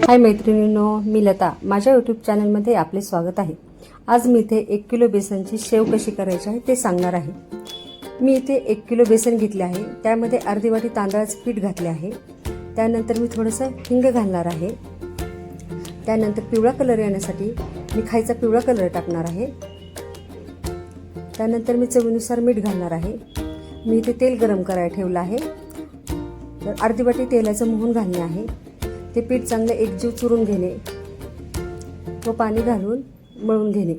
हाय मैत्रिणींनो, मी लता. माझ्या यूट्यूब चॅनलमध्ये आपले स्वागत आहे. आज मी इथे 1 किलो बेसनची शेव कशी करायची आहे ते सांगणार आहे. मी इथे 1 किलो बेसन घेतले आहे. त्यामध्ये अर्धी वाटी तांदळाचे पीठ घातले आहे. त्यानंतर मी थोडंसं हिंग घालणार आहे. त्यानंतर पिवळा कलर येण्यासाठी मी खायचा पिवळा कलर टाकणार आहे. त्यानंतर मी चवीनुसार मीठ घालणार आहे. मी इथे तेल गरम करायला ठेवलं आहे. तर अर्धी वाटी तेलाचं मोहन घालणे आहे. ते पीठ चांगलं एकजीव चुरून घेणे व पाणी घालून मळून घेणे.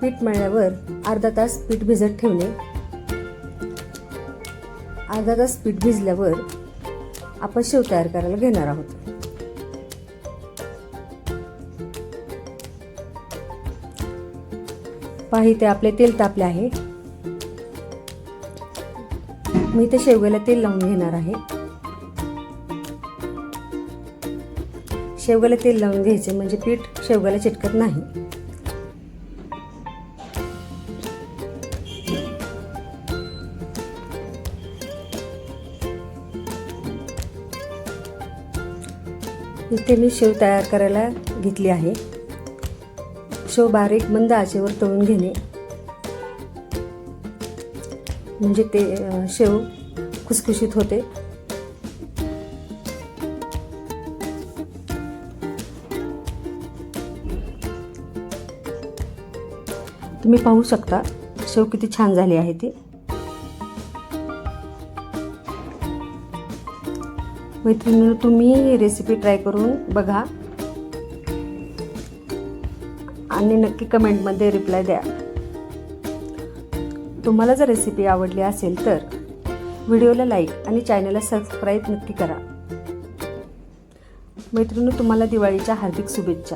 पीठ मळल्यावर अर्धा तास पीठ भिजत ठेवणे. अर्धा तास पीठ भिजल्यावर आपण शेव तयार करायला घेणार आहोत. पहा, इथे आपले तेल तापले आहे. मी इथे शेवग्याला तेल लावून घेणार आहे. शेवग्याला तेल लावून घ्यायचे म्हणजे पीठ शेवग्याला चिटकत नाही. इथे मी शेव तयार करायला घेतली आहे. शेव बारीक मंद आचेवर तळून घेणे म्हणजे ते शेव खुसखुशीत होते. तुम्ही पाहू शकता शेव किती छान झाली आहे ती. मैत्रिणींनो, तुम्ही ही रेसिपी ट्राय करून बघा आणि नक्की कमेंटमध्ये रिप्लाय द्या. तुम्हाला जर रेसिपी आवडली असेल तर व्हिडिओला लाईक आणि चॅनलला सबस्क्राईब नक्की करा. मैत्रिणींनो, तुम्हाला दिवाळीच्या हार्दिक शुभेच्छा.